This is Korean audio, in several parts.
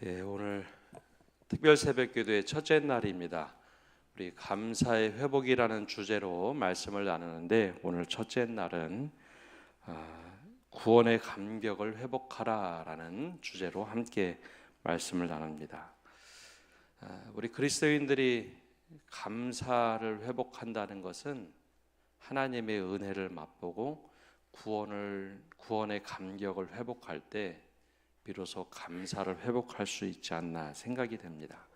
오늘 특별 새벽기도의 첫째 날입니다. 우리 감사의 회복이라는 주제로 말씀을 나누는데 오늘 첫째 날은 구원의 감격을 회복하라라는 주제로 함께 말씀을 나눕니다. 우리 그리스도인들이 감사를 회복한다는 것은 하나님의 은혜를 맛보고 구원의 감격을 회복할 때 비로소 감사를 회복할 수 있지 않나 생각이 됩니다.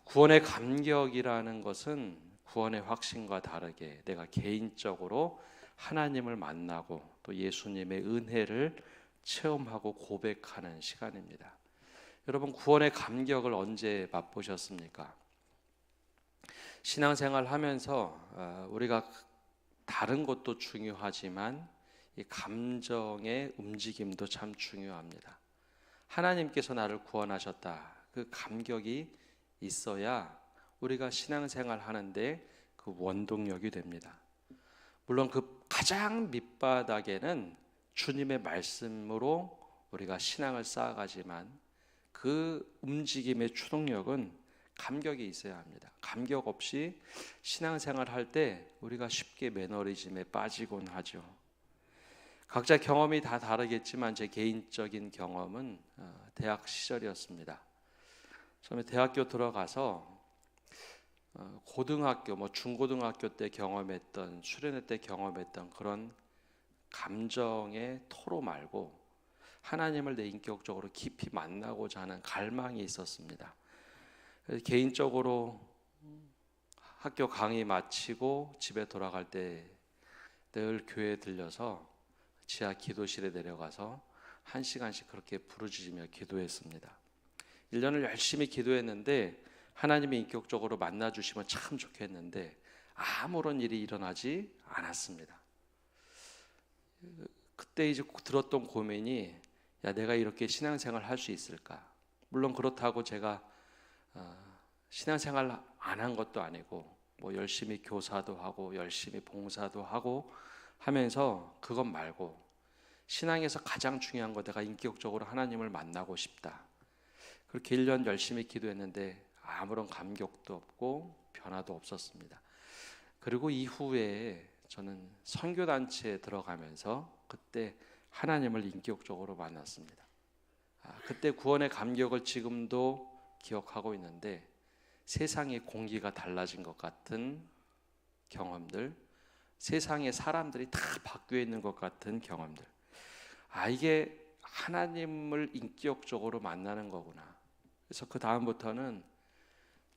구원의 감격이라는 것은 구원의 확신과 다르게 내가 개인적으로 하나님을 만나고 또 예수님의 은혜를 체험하고 고백하는 시간입니다. 여러분, 구원의 감격을 언제 맛보셨습니까? 신앙생활 하면서 우리가 다른 것도 중요하지만 이 감정의 움직임도 참 중요합니다. 하나님께서 나를 구원하셨다. 그 감격이 있어야 우리가 신앙생활 하는데 그 원동력이 됩니다. 물론 그 가장 밑바닥에는 주님의 말씀으로 우리가 신앙을 쌓아가지만 그 움직임의 추동력은 감격이 있어야 합니다. 감격 없이 신앙생활 할 때 우리가 쉽게 매너리즘에 빠지곤 하죠. 각자 경험이 다 다르겠지만 제 개인적인 경험은 대학 시절이었습니다. 처음에 대학교 들어가서 고등학교, 중고등학교 때 경험했던, 수련회 때 경험했던 그런 감정의 토로 말고 하나님을 내 인격적으로 깊이 만나고자 하는 갈망이 있었습니다. 그래서 개인적으로 학교 강의 마치고 집에 돌아갈 때 늘 교회에 들려서 지하 기도실에 내려가서 1시간씩 그렇게 부르짖으며 기도했습니다. 1년을 열심히 기도했는데 하나님이 인격적으로 만나주시면 참 좋겠는데 아무런 일이 일어나지 않았습니다. 그때 이제 들었던 고민이 내가 이렇게 신앙생활 할 수 있을까? 물론 그렇다고 제가 신앙생활 안 한 것도 아니고 열심히 교사도 하고 열심히 봉사도 하고 하면서 그것 말고 신앙에서 가장 중요한 거 내가 인격적으로 하나님을 만나고 싶다. 그렇게 1년 열심히 기도했는데 아무런 감격도 없고 변화도 없었습니다. 그리고 이후에 저는 선교단체에 들어가면서 그때 하나님을 인격적으로 만났습니다. 그때 구원의 감격을 지금도 기억하고 있는데 세상의 공기가 달라진 것 같은 경험들, 세상의 사람들이 다 바뀌어 있는 것 같은 경험들. 이게 하나님을 인격적으로 만나는 거구나. 그래서 그 다음부터는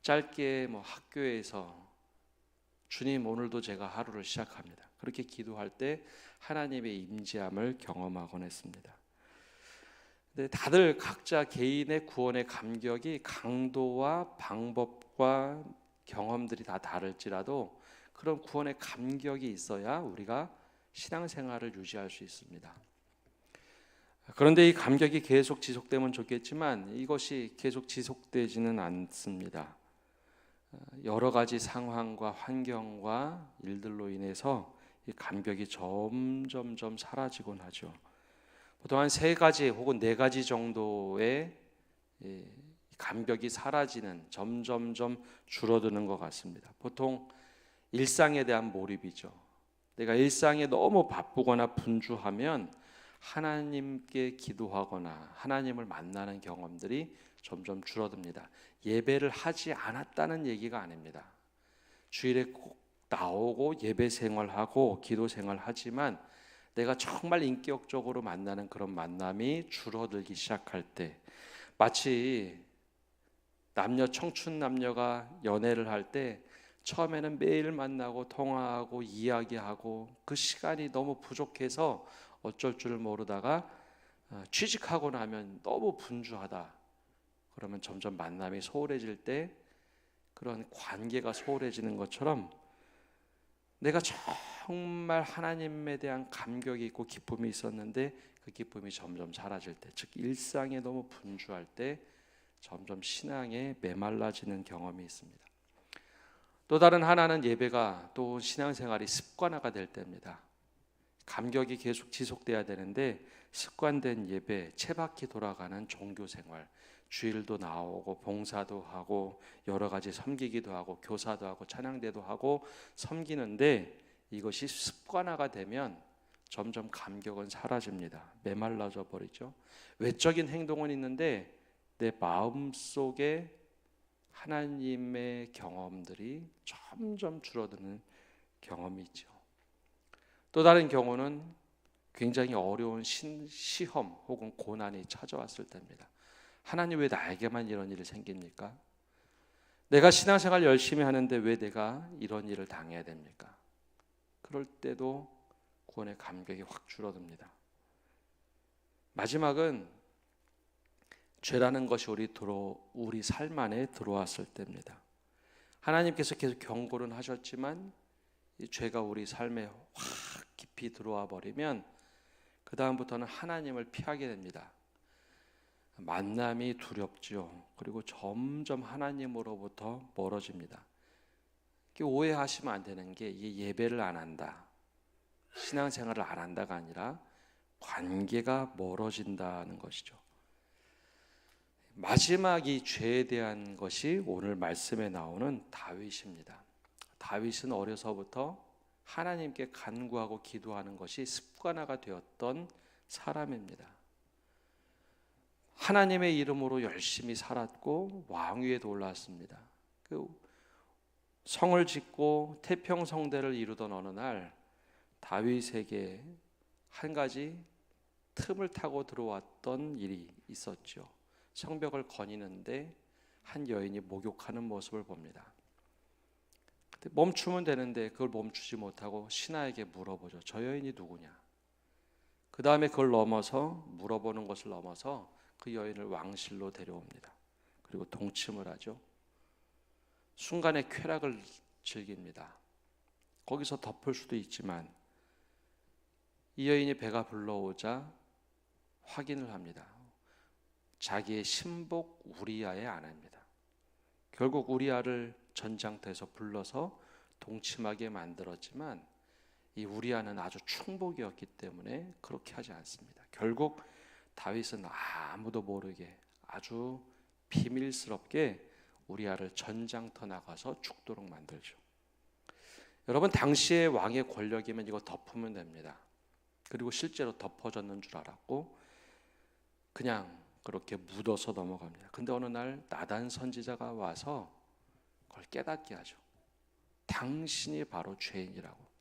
짧게 학교에서 주님 오늘도 제가 하루를 시작합니다. 그렇게 기도할 때 하나님의 임재함을 경험하곤 했습니다. 근데 다들 각자 개인의 구원의 감격이 강도와 방법과 경험들이 다 다를지라도 그런 구원의 감격이 있어야 우리가 신앙생활을 유지할 수 있습니다. 그런데 이 감격이 계속 지속되면 좋겠지만 이것이 계속 지속되지는 않습니다. 여러 가지 상황과 환경과 일들로 인해서 이 감격이 점점점 사라지곤 하죠. 보통 한 3가지 혹은 4가지 정도의 감격이 사라지는, 점점점 줄어드는 것 같습니다. 보통 일상에 대한 몰입이죠. 내가 일상에 너무 바쁘거나 분주하면 하나님께 기도하거나 하나님을 만나는 경험들이 점점 줄어듭니다. 예배를 하지 않았다는 얘기가 아닙니다. 주일에 꼭 나오고 예배 생활하고 기도 생활하지만 내가 정말 인격적으로 만나는 그런 만남이 줄어들기 시작할 때, 마치 청춘 남녀가 연애를 할 때 처음에는 매일 만나고 통화하고 이야기하고 그 시간이 너무 부족해서 어쩔 줄 모르다가 취직하고 나면 너무 분주하다. 그러면 점점 만남이 소홀해질 때 그런 관계가 소홀해지는 것처럼 내가 정말 하나님에 대한 감격이 있고 기쁨이 있었는데 그 기쁨이 점점 사라질 때, 즉 일상에 너무 분주할 때 점점 신앙에 메말라지는 경험이 있습니다. 또 다른 하나는 예배가 또 신앙생활이 습관화가 될 때입니다. 감격이 계속 지속돼야 되는데 습관된 예배, 채바퀴 돌아가는 종교 생활, 주일도 나오고 봉사도 하고 여러 가지 섬기기도 하고 교사도 하고 찬양대도 하고 섬기는데 이것이 습관화가 되면 점점 감격은 사라집니다. 메말라져 버리죠. 외적인 행동은 있는데 내 마음 속에 하나님의 경험들이 점점 줄어드는 경험이 있죠. 또 다른 경우는 굉장히 어려운 시험 혹은 고난이 찾아왔을 때입니다. 하나님 왜 나에게만 이런 일이 생깁니까? 내가 신앙생활 열심히 하는데 왜 내가 이런 일을 당해야 됩니까? 그럴 때도 구원의 감격이 확 줄어듭니다. 마지막은 죄라는 것이 우리 삶 안에 들어왔을 때입니다. 하나님께서 계속 경고는 하셨지만 이 죄가 우리 삶에 확 깊이 들어와 버리면 그 다음부터는 하나님을 피하게 됩니다. 만남이 두렵죠. 그리고 점점 하나님으로부터 멀어집니다. 오해하시면 안 되는 게 이게 예배를 안 한다, 신앙생활을 안 한다가 아니라 관계가 멀어진다는 것이죠. 마지막 이 죄에 대한 것이 오늘 말씀에 나오는 다윗입니다. 다윗은 어려서부터 하나님께 간구하고 기도하는 것이 습관화가 되었던 사람입니다. 하나님의 이름으로 열심히 살았고 왕위에도 올랐습니다. 그 성을 짓고 태평성대를 이루던 어느 날 다윗에게 한 가지 틈을 타고 들어왔던 일이 있었죠. 성벽을 거니는데 한 여인이 목욕하는 모습을 봅니다. 멈추면 되는데 그걸 멈추지 못하고 신하에게 물어보죠. 저 여인이 누구냐? 그 다음에 그걸 넘어서 물어보는 것을 넘어서 그 여인을 왕실로 데려옵니다. 그리고 동침을 하죠. 순간의 쾌락을 즐깁니다. 거기서 덮을 수도 있지만 이 여인이 배가 불러오자 확인을 합니다. 자기의 신복 우리아의 아내입니다. 결국 우리아를 전장터에서 불러서 동침하게 만들었지만 이 우리아는 아주 충복이었기 때문에 그렇게 하지 않습니다. 결국 다윗은 아무도 모르게 아주 비밀스럽게 우리아를 전장터 나가서 죽도록 만들죠. 여러분, 당시의 왕의 권력이면 이거 덮으면 됩니다. 그리고 실제로 덮어졌는 줄 알았고 그냥 그렇게 묻어서 넘어갑니다. 근데 어느 날 나단 선지자가 와서 그걸 깨닫게 하죠. 당신이 바로 죄인이라고.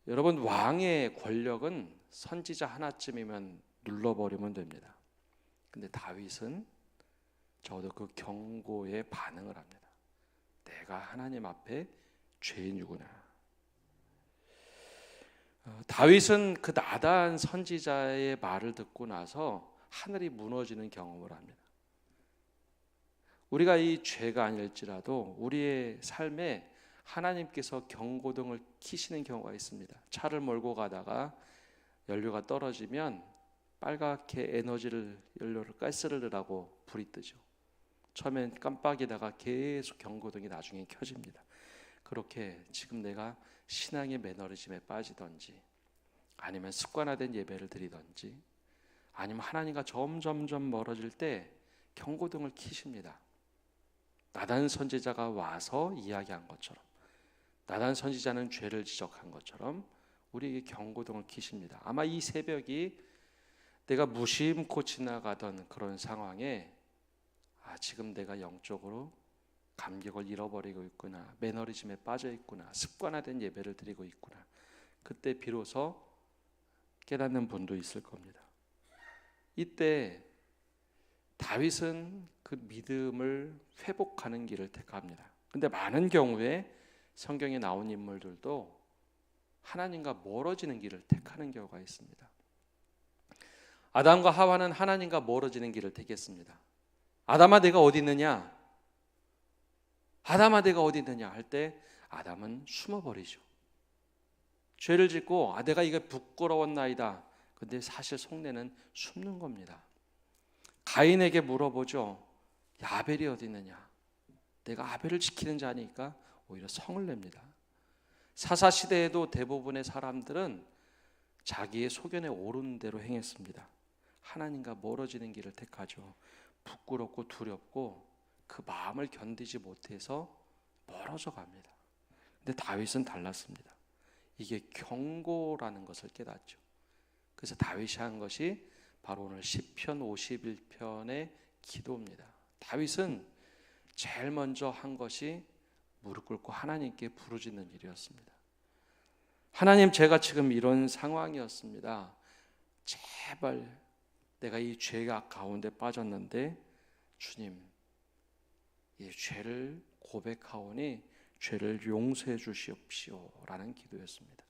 여러분, 왕의 권력은 선지자 하나쯤이면 눌러버리면 됩니다. 근데 다윗은 적어도 그 경고에 반응을 합니다. 내가 하나님 앞에 죄인이구나. 다윗은 그 나단 선지자의 말을 듣고 나서 하늘이 무너지는 경험을 합니다. 우리가 이 죄가 아닐지라도 우리의 삶에 하나님께서 경고등을 켜시는 경우가 있습니다. 차를 몰고 가다가 연료가 떨어지면 빨갛게 연료를 가스를 넣으라고 불이 뜨죠. 처음엔 깜빡이다가 계속 경고등이 나중에 켜집니다. 그렇게 지금 내가 신앙의 매너리즘에 빠지든지 아니면 습관화된 예배를 드리든지 아니면 하나님과 점점점 멀어질 때 경고등을 켜십니다. 나단 선지자가 와서 이야기한 것처럼, 나단 선지자는 죄를 지적한 것처럼 우리에게 경고등을 켜십니다. 아마 이 새벽이 내가 무심코 지나가던 그런 상황에 지금 내가 영적으로 감격을 잃어버리고 있구나, 매너리즘에 빠져 있구나, 습관화된 예배를 드리고 있구나, 그때 비로소 깨닫는 분도 있을 겁니다. 이때 다윗은 그 믿음을 회복하는 길을 택합니다. 근데 많은 경우에 성경에 나온 인물들도 하나님과 멀어지는 길을 택하는 경우가 있습니다. 아담과 하와는 하나님과 멀어지는 길을 택했습니다. 아담아 내가 어디 있느냐? 아담아 내가 어디 있느냐 할 때 아담은 숨어버리죠. 죄를 짓고 내가 이게 부끄러웠나이다. 근데 사실 속내는 숨는 겁니다. 가인에게 물어보죠. 아벨이 어디 있느냐? 내가 아벨을 지키는 자니까 오히려 성을 냅니다. 사사시대에도 대부분의 사람들은 자기의 소견에 오른 대로 행했습니다. 하나님과 멀어지는 길을 택하죠. 부끄럽고 두렵고 그 마음을 견디지 못해서 멀어져 갑니다. 근데 다윗은 달랐습니다. 이게 경고라는 것을 깨닫죠. 그래서 다윗이 한 것이 바로 오늘 시편 51편의 기도입니다. 다윗은 제일 먼저 한 것이 무릎 꿇고 하나님께 부르짖는 일이었습니다. 하나님, 제가 지금 이런 상황이었습니다. 제발 내가 이 죄가 가운데 빠졌는데 주님, 이 죄를 고백하오니 죄를 용서해 주시옵시오라는 기도였습니다.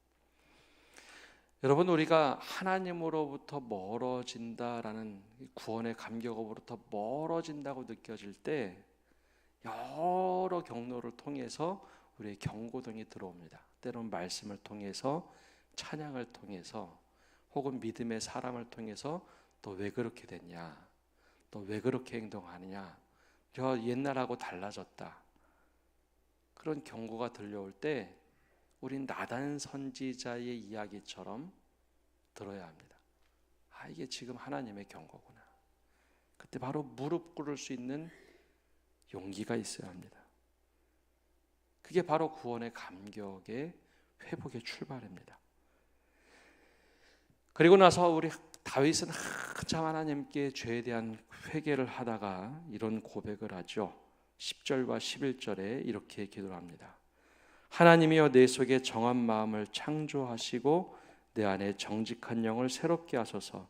여러분, 우리가 하나님으로부터 멀어진다라는 구원의 감격으로부터 멀어진다고 느껴질 때 여러 경로를 통해서 우리의 경고등이 들어옵니다. 때로는 말씀을 통해서, 찬양을 통해서, 혹은 믿음의 사람을 통해서 너 왜 그렇게 됐냐? 너 왜 그렇게 행동하느냐? 저 옛날하고 달라졌다. 그런 경고가 들려올 때 우린 나단 선지자의 이야기처럼 들어야 합니다. 아, 이게 지금 하나님의 경고구나. 그때 바로 무릎 꿇을 수 있는 용기가 있어야 합니다. 그게 바로 구원의 감격의 회복의 출발입니다. 그리고 나서 우리 다윗은 한참 하나님께 죄에 대한 회개를 하다가 이런 고백을 하죠. 10절과 11절에 이렇게 기도를 합니다. 하나님이여, 내 속에 정한 마음을 창조하시고 내 안에 정직한 영을 새롭게 하소서.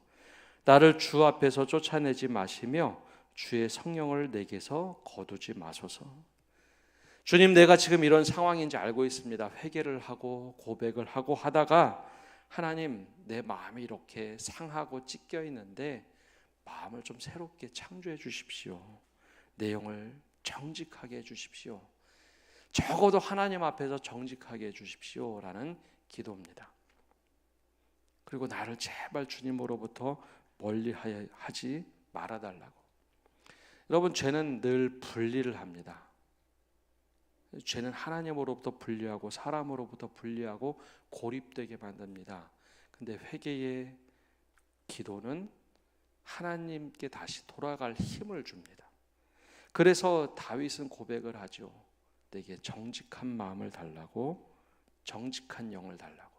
나를 주 앞에서 쫓아내지 마시며 주의 성령을 내게서 거두지 마소서. 주님, 내가 지금 이런 상황인지 알고 있습니다. 회개를 하고 고백을 하고 하다가 하나님, 내 마음이 이렇게 상하고 찢겨 있는데 마음을 좀 새롭게 창조해 주십시오. 내 영을 정직하게 해 주십시오. 적어도 하나님 앞에서 정직하게 해 주십시오라는 기도입니다. 그리고 나를 제발 주님으로부터 멀리 하지 말아달라고. 여러분, 죄는 늘 분리를 합니다. 죄는 하나님으로부터 분리하고 사람으로부터 분리하고 고립되게 만듭니다. 근데 회개의 기도는 하나님께 다시 돌아갈 힘을 줍니다. 그래서 다윗은 고백을 하죠. 내게 정직한 마음을 달라고, 정직한 영을 달라고.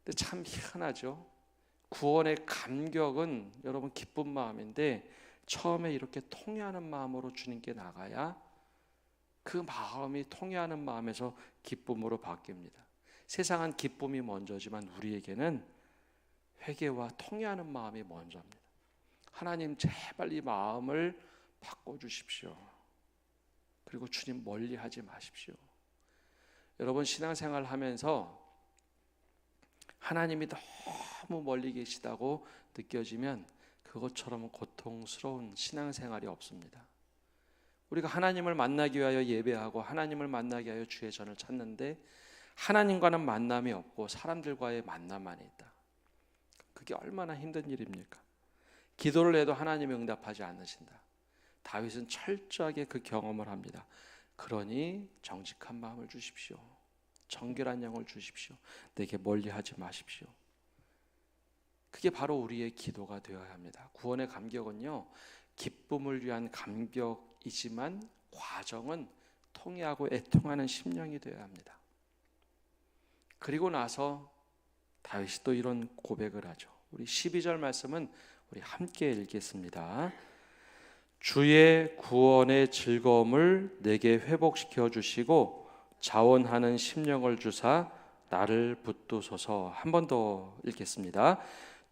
근데 참 희한하죠. 구원의 감격은 여러분 기쁜 마음인데 처음에 이렇게 통회하는 마음으로 주님께 나가야 그 마음이 통회하는 마음에서 기쁨으로 바뀝니다. 세상은 기쁨이 먼저지만 우리에게는 회개와 통회하는 마음이 먼저입니다. 하나님, 제발 이 마음을 바꿔주십시오. 그리고 주님 멀리 하지 마십시오. 여러분, 신앙생활 하면서 하나님이 너무 멀리 계시다고 느껴지면 그것처럼 고통스러운 신앙생활이 없습니다. 우리가 하나님을 만나기 위하여 예배하고 하나님을 만나기 위하여 주의 전을 찾는데 하나님과는 만남이 없고 사람들과의 만남만 있다. 그게 얼마나 힘든 일입니까? 기도를 해도 하나님이 응답하지 않으신다. 다윗은 철저하게 그 경험을 합니다. 그러니 정직한 마음을 주십시오. 정결한 영을 주십시오. 내게 멀리하지 마십시오. 그게 바로 우리의 기도가 되어야 합니다. 구원의 감격은요, 기쁨을 위한 감격이지만 과정은 통회하고 애통하는 심령이 되어야 합니다. 그리고 나서 다윗이 또 이런 고백을 하죠. 우리 12절 말씀은 우리 함께 읽겠습니다. 주의 구원의 즐거움을 내게 회복시켜 주시고 자원하는 심령을 주사 나를 붙드소서. 한 번 더 읽겠습니다.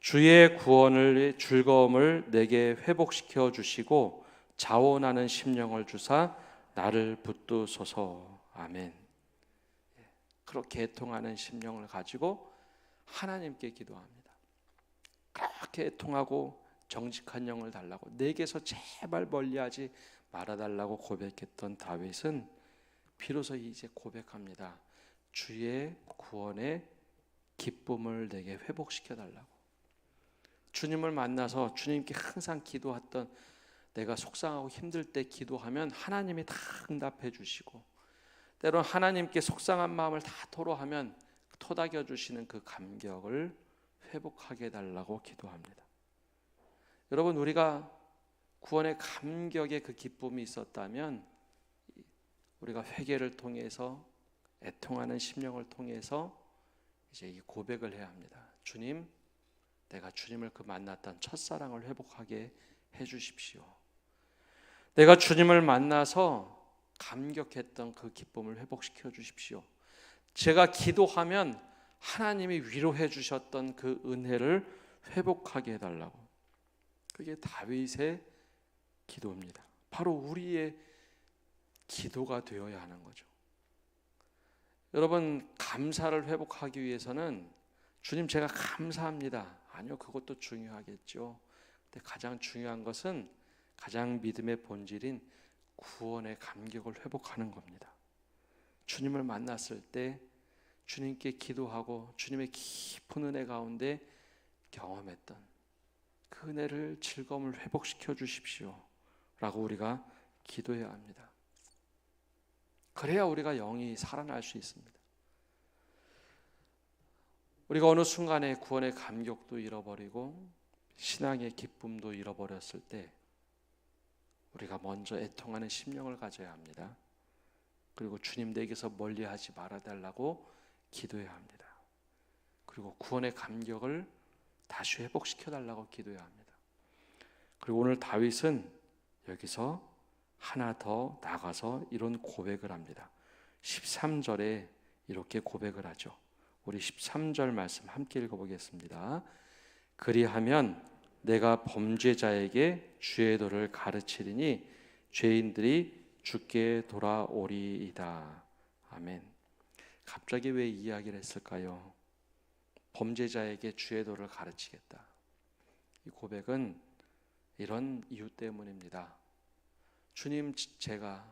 주의 구원의 즐거움을 내게 회복시켜 주시고 자원하는 심령을 주사 나를 붙드소서. 아멘. 그렇게 애통하는 심령을 가지고 하나님께 기도합니다. 그렇게 애통하고 정직한 영을 달라고, 내게서 제발 멀리하지 말아달라고 고백했던 다윗은 비로소 이제 고백합니다. 주의 구원의 기쁨을 내게 회복시켜 달라고. 주님을 만나서 주님께 항상 기도했던, 내가 속상하고 힘들 때 기도하면 하나님이 다 응답해 주시고, 때로는 하나님께 속상한 마음을 다 토로하면 토닥여 주시는 그 감격을 회복하게 해달라고 기도합니다. 여러분, 우리가 구원의 감격의 그 기쁨이 있었다면 우리가 회개를 통해서 애통하는 심령을 통해서 이제 이 고백을 해야 합니다. 주님, 내가 주님을 그 만났던 첫사랑을 회복하게 해주십시오. 내가 주님을 만나서 감격했던 그 기쁨을 회복시켜 주십시오. 제가 기도하면 하나님이 위로해 주셨던 그 은혜를 회복하게 해달라고. 그게 다윗의 기도입니다. 바로 우리의 기도가 되어야 하는 거죠. 여러분, 감사를 회복하기 위해서는 주님 제가 감사합니다. 아니요, 그것도 중요하겠죠. 근데 가장 중요한 것은 가장 믿음의 본질인 구원의 감격을 회복하는 겁니다. 주님을 만났을 때 주님께 기도하고 주님의 깊은 은혜 가운데 경험했던 그 은혜를 즐거움을 회복시켜 주십시오 라고 우리가 기도해야 합니다. 그래야 우리가 영이 살아날 수 있습니다. 우리가 어느 순간에 구원의 감격도 잃어버리고 신앙의 기쁨도 잃어버렸을 때 우리가 먼저 애통하는 심령을 가져야 합니다. 그리고 주님 내게서 멀리하지 말아달라고 기도해야 합니다. 그리고 구원의 감격을 다시 회복시켜달라고 기도해야 합니다. 그리고 오늘 다윗은 여기서 하나 더 나가서 이런 고백을 합니다. 13절에 이렇게 고백을 하죠. 우리 13절 말씀 함께 읽어보겠습니다. 그리하면 내가 범죄자에게 주의 도를 가르치리니 죄인들이 주께 돌아오리이다. 아멘. 갑자기 왜 이 이야기를 했을까요? 범죄자에게 주의 도를 가르치겠다. 이 고백은 이런 이유 때문입니다. 주님, 제가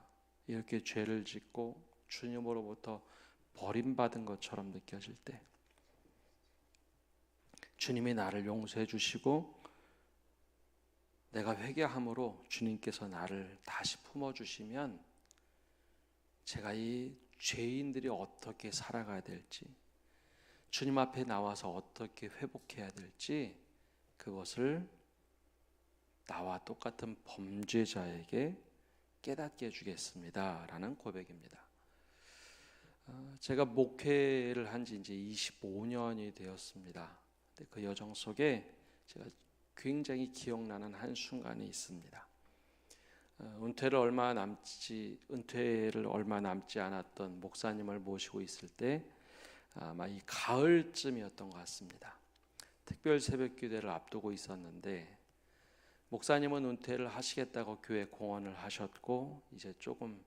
이렇게 죄를 짓고 주님으로부터 버림받은 것처럼 느껴질 때 주님이 나를 용서해 주시고 내가 회개함으로 주님께서 나를 다시 품어주시면 제가 이 죄인들이 어떻게 살아가야 될지, 주님 앞에 나와서 어떻게 회복해야 될지 그것을 나와 똑같은 범죄자에게 깨닫게 해주겠습니다 라는 고백입니다. 제가 목회를 한 지 이제 25년이 되었습니다. 그 여정 속에 제가 굉장히 기억나는 한 순간이 있습니다. 은퇴를 얼마 남지 않았던 목사님을 모시고 있을 때 아마 이 가을쯤이었던 것 같습니다. 특별 새벽 기도를 앞두고 있었는데 목사님은 은퇴를 하시겠다고 교회 공언을 하셨고 이제 조금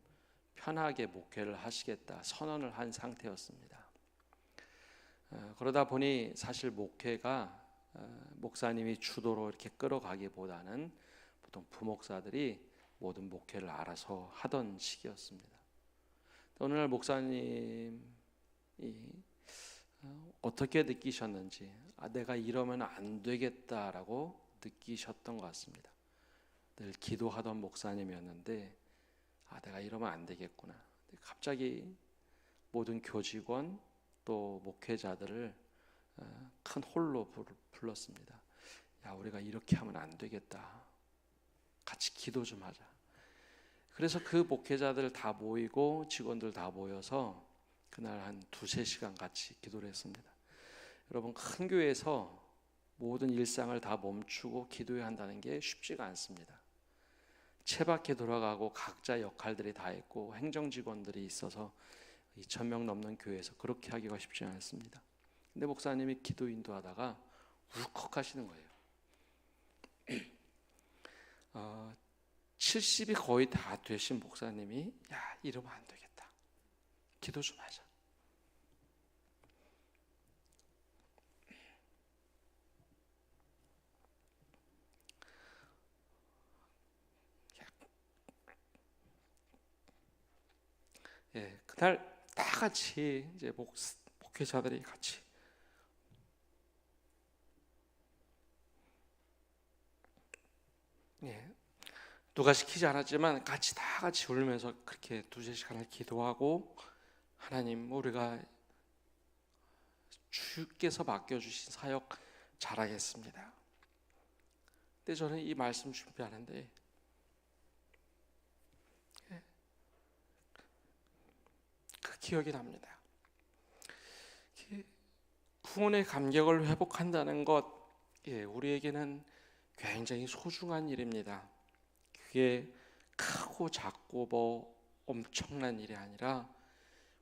편하게 목회를 하시겠다 선언을 한 상태였습니다. 그러다 보니 사실 목회가 목사님이 주도로 이렇게 끌어가기보다는 보통 부목사들이 모든 목회를 알아서 하던 시기였습니다. 어느 날 목사님이 어떻게 느끼셨는지 내가 이러면 안 되겠다라고 느끼셨던 것 같습니다. 늘 기도하던 목사님이었는데 내가 이러면 안 되겠구나. 갑자기 모든 교직원 또 목회자들을 큰 홀로 불렀습니다. 야, 우리가 이렇게 하면 안 되겠다. 같이 기도 좀 하자. 그래서 그 목회자들 다 모이고 직원들 다 모여서 그날 한 2-3시간 같이 기도를 했습니다. 여러분, 큰 교회에서 모든 일상을 다 멈추고 기도해야 한다는 게 쉽지가 않습니다. 채밖에 돌아가고 각자 역할들이 다 있고 행정직원들이 있어서 2,000명 넘는 교회에서 그렇게 하기가 쉽지 않습니다. 근데 목사님이 기도 인도하다가 울컥하시는 거예요. 70이 거의 다 되신 목사님이 야, 이러면 안 되겠다. 기도 좀 하자. 예, 그날 다 같이 이제 목회자들이 같이 누가 시키지 않았지만 같이 다 같이 울면서 그렇게 2-3시간을 기도하고 하나님, 우리가 주께서 맡겨주신 사역 잘하겠습니다. 근데 저는 이 말씀 준비하는데 그 기억이 납니다. 구원의 감격을 회복한다는 것, 우리에게는 굉장히 소중한 일입니다. 그게 크고 작고 뭐 엄청난 일이 아니라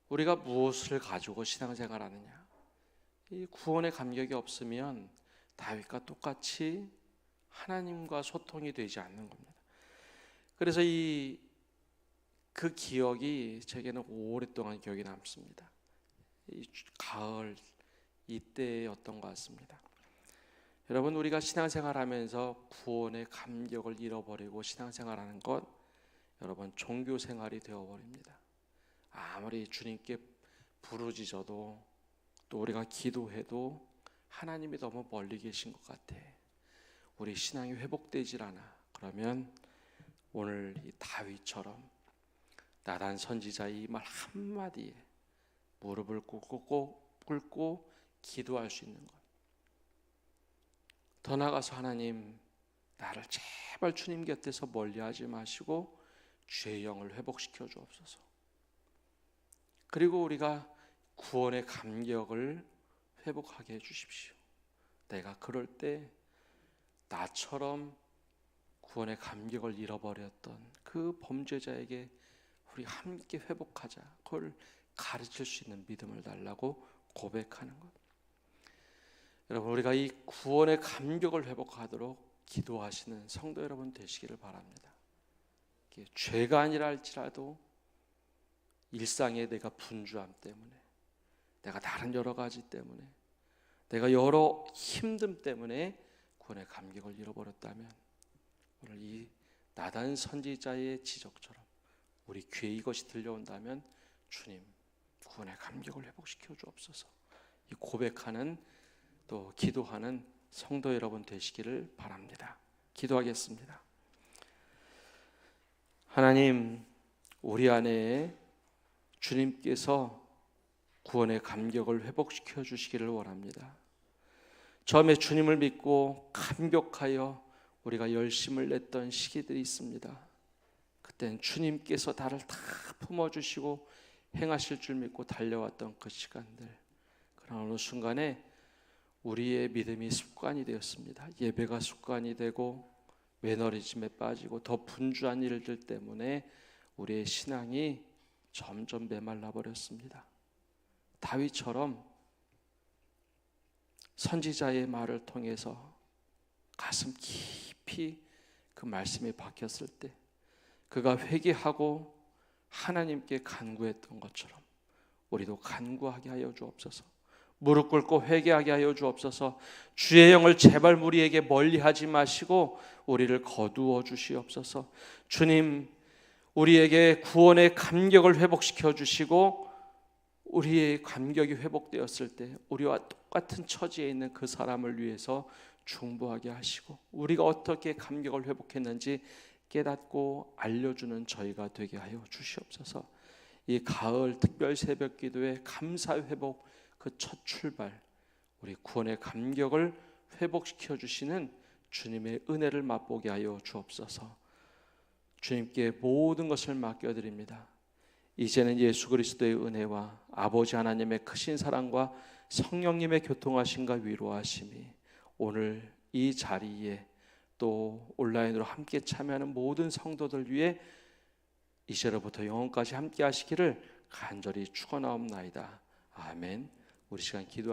우리가 무엇을 가지고 신앙생활하느냐. 이 구원의 감격이 없으면 다윗과 똑같이 하나님과 소통이 되지 않는 겁니다. 그래서 그 기억이 제게는 오랫동안 기억이 남습니다. 이 가을 이때였던 것 같습니다. 여러분, 우리가 신앙생활하면서 구원의 감격을 잃어버리고 신앙생활하는 것, 여러분 종교생활이 되어버립니다. 아무리 주님께 부르짖어도 또 우리가 기도해도 하나님이 너무 멀리 계신 것 같아. 우리 신앙이 회복되질 않아. 그러면 오늘 이 다윗처럼 나단 선지자의 이 말 한마디에 무릎을 꿇고 기도할 수 있는 것. 더 나아가서 하나님, 나를 제발 주님 곁에서 멀리하지 마시고 주의 영을 회복시켜 주옵소서. 그리고 우리가 구원의 감격을 회복하게 해주십시오. 내가 그럴 때 나처럼 구원의 감격을 잃어버렸던 그 범죄자에게 우리 함께 회복하자. 그걸 가르칠 수 있는 믿음을 달라고 고백하는 것. 여러분, 우리가 이 구원의 감격을 회복하도록 기도하시는 성도 여러분 되시기를 바랍니다. 죄가 아니라 할지라도 일상에 내가 분주함 때문에, 내가 다른 여러 가지 때문에, 내가 여러 힘듦 때문에 구원의 감격을 잃어버렸다면 오늘 이 나단 선지자의 지적처럼 우리 귀에 이것이 들려온다면 주님, 구원의 감격을 회복시켜 주옵소서. 이 고백하는 또 기도하는 성도 여러분 되시기를 바랍니다. 기도하겠습니다. 하나님, 우리 안에 주님께서 구원의 감격을 회복시켜 주시기를 원합니다. 처음에 주님을 믿고 감격하여 우리가 열심을 냈던 시기들이 있습니다. 그땐 주님께서 나를 다 품어주시고 행하실 줄 믿고 달려왔던 그 시간들. 그러나 어느 순간에 우리의 믿음이 습관이 되었습니다. 예배가 습관이 되고 매너리즘에 빠지고 더 분주한 일들 때문에 우리의 신앙이 점점 메말라 버렸습니다. 다윗처럼 선지자의 말을 통해서 가슴 깊이 그 말씀이 박혔을 때 그가 회개하고 하나님께 간구했던 것처럼 우리도 간구하게 하여 주옵소서. 무릎 꿇고 회개하게 하여 주옵소서. 주의 영을 제발 우리에게 멀리하지 마시고 우리를 거두어 주시옵소서. 주님, 우리에게 구원의 감격을 회복시켜 주시고 우리의 감격이 회복되었을 때 우리와 똑같은 처지에 있는 그 사람을 위해서 중보하게 하시고 우리가 어떻게 감격을 회복했는지 깨닫고 알려주는 저희가 되게 하여 주시옵소서. 이 가을 특별 새벽 기도의 감사 회복 그 첫 출발, 우리 구원의 감격을 회복시켜 주시는 주님의 은혜를 맛보게 하여 주옵소서. 주님께 모든 것을 맡겨드립니다. 이제는 예수 그리스도의 은혜와 아버지 하나님의 크신 사랑과 성령님의 교통하심과 위로하심이 오늘 이 자리에 또 온라인으로 함께 참여하는 모든 성도들 위해 이제로부터 영원까지 함께 하시기를 간절히 축원하옵나이다. 아멘. 우리 시간 기도할